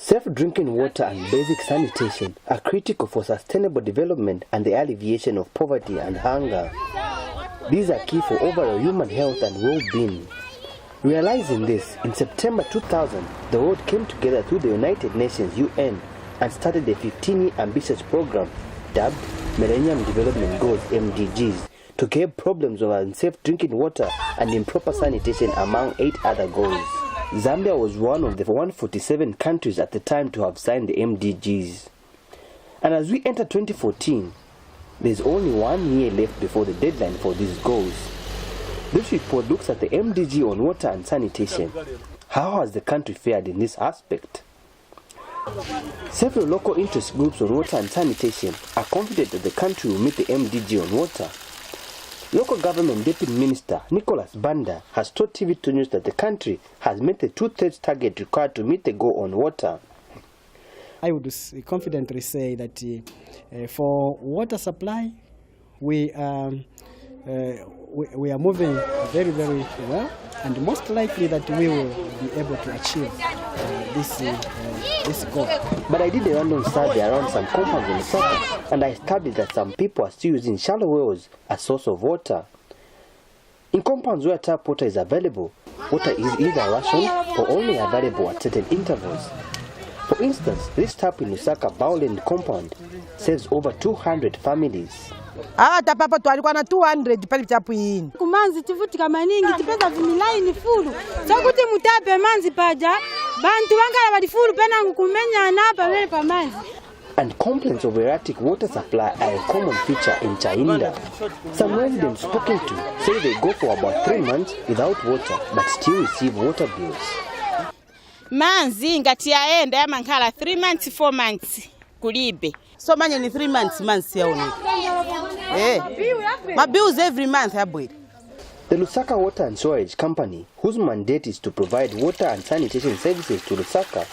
Safe drinking water and basic sanitation are critical for sustainable development and the alleviation of poverty and hunger. These are key for overall human health and well-being. Realizing this, in September 2000, the world came together through the United Nations UN and started a 15-year ambitious program dubbed Millennium Development Goals MDGs to curb problems of unsafe drinking water and improper sanitation among 8 other goals. Zambia was one of the 147 countries at the time to have signed the MDGs. And as we enter 2014, there's only 1 year left before the deadline for these goals. This report looks at the MDG on water and sanitation. How has the country fared in this aspect? Several local interest groups on water and sanitation are confident that the country will meet the MDG on water. Local government Deputy Minister Nicholas Banda has told TV2 News that the country has met the 2/3 target required to meet the goal on water. I would confidently say that for water supply, we are moving very, very well, and most likely that we will be able to achieve this goal. But I did a random survey around some compounds in Lusaka, and I established that some people are still using shallow wells as source of water. In compounds where tap water is available, water is either rationed or only available at certain intervals. For instance, this tap in Lusaka Bowland compound saves over 200 families. Tapapa twalikuwa na 200 pale tapu yini. Kumanzi tivutika maningi tipeza vimilaini fulu. Sokuti mutape manzi paja bantu wangala bali fulu pena ngukumenya na pale pa manzi. And complaints of erratic water supply are a common feature in Chainda. Some residents spoken to say they go for about 3 months without water but still receive water bills. Manzi ngati yaenda yamankhala 3 months 4 months kulibe. So many ni 3 months yaone. My bills every month abwe. The Lusaka Water and Sewerage Company, whose mandate is to provide water and sanitation services to Lusaka,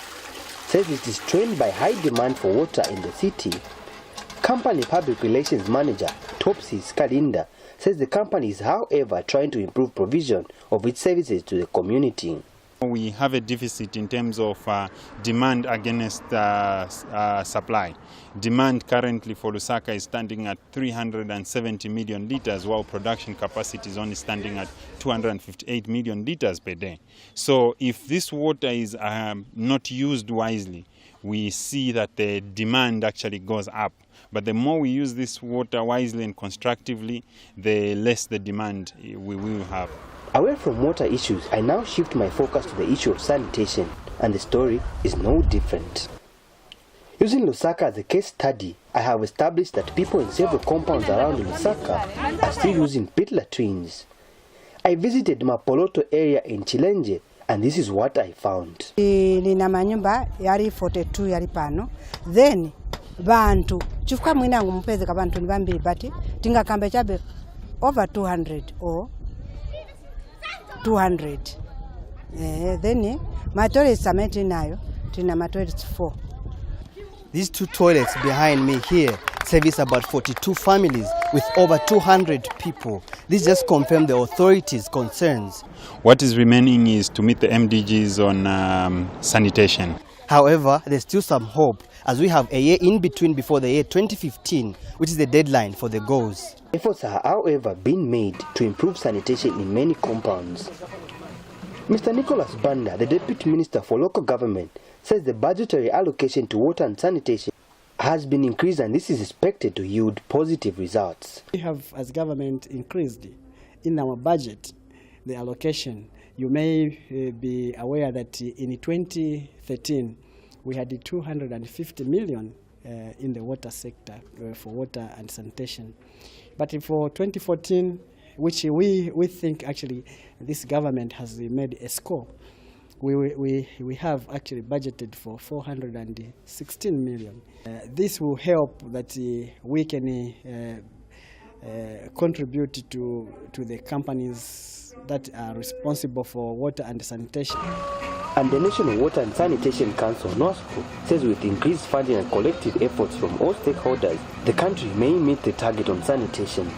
says it is strained by high demand for water in the city. Company Public Relations Manager Topsy Skalinda says the company is, however, trying to improve provision of its services to the community. We have a deficit in terms of demand against supply. Demand currently for Lusaka is standing at 370 million liters, while production capacity is only standing at 258 million liters per day. So if this water is not used wisely, we see that the demand actually goes up. But the more we use this water wisely and constructively, the less the demand we will have. Away from water issues, I now shift my focus to the issue of sanitation, and the story is no different. Using Lusaka as a case study, I have established that people in several compounds around Lusaka are still using pit latrines. I visited Mapoloto area in Chilenje, and this is what I found. Nina manyumba yari 42 yari pano, then bantu chifukwa mwina ngumupeze kabantu ni bambiri bati tinga kambe chabe over 200 or 200. Then my toilet sameti nayo tina my toilets 4. These 2 toilets behind me here service about 42 families with over 200 people. This just confirms the authorities' concerns. What is remaining is to meet the MDGs on sanitation. However, there's still some hope as we have a year in between before the year 2015, which is the deadline for the goals. Efforts are, however, being made to improve sanitation in many compounds. Mr. Nicholas Banda, the Deputy Minister for Local Government, says the budgetary allocation to water and sanitation has been increased, and this is expected to yield positive results. We have, as government, increased in our budget the allocation. You may be aware that in 2013 we had 250 million in the water sector for water and sanitation. But for 2014, which we think actually this government has made a score, we have actually budgeted for 416 million. This will help that we can contribute to the companies that are responsible for water and sanitation. And the National Water and Sanitation Council, NOSCO, says with increased funding and collective efforts from all stakeholders, the country may meet the target on sanitation.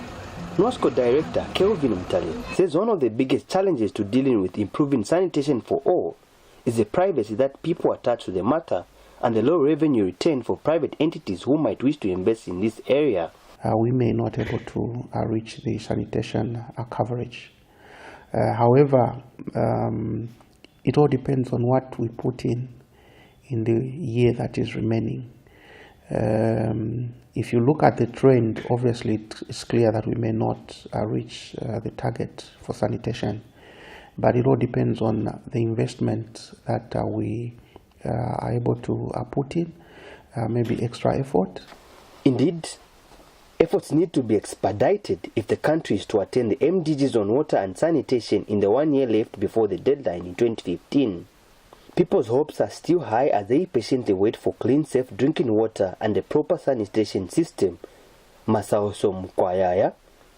NOSCO Director Kelvin Mtale says one of the biggest challenges to dealing with improving sanitation for all is the privacy that people attach to the matter and the low revenue return for private entities who might wish to invest in this area. We may not be able to reach the sanitation coverage. However, it all depends on what we put in the year that is remaining. If you look at the trend, obviously it's clear that we may not reach the target for sanitation, but it all depends on the investment that we are able to put in, maybe extra effort. Indeed, efforts need to be expedited if the country is to attain the MDGs on water and sanitation in the 1 year left before the deadline in 2015. People's hopes are still high as they patiently wait for clean, safe drinking water and a proper sanitation system. Masauso Mkwayaya,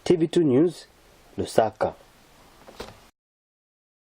TV2 News, Lusaka.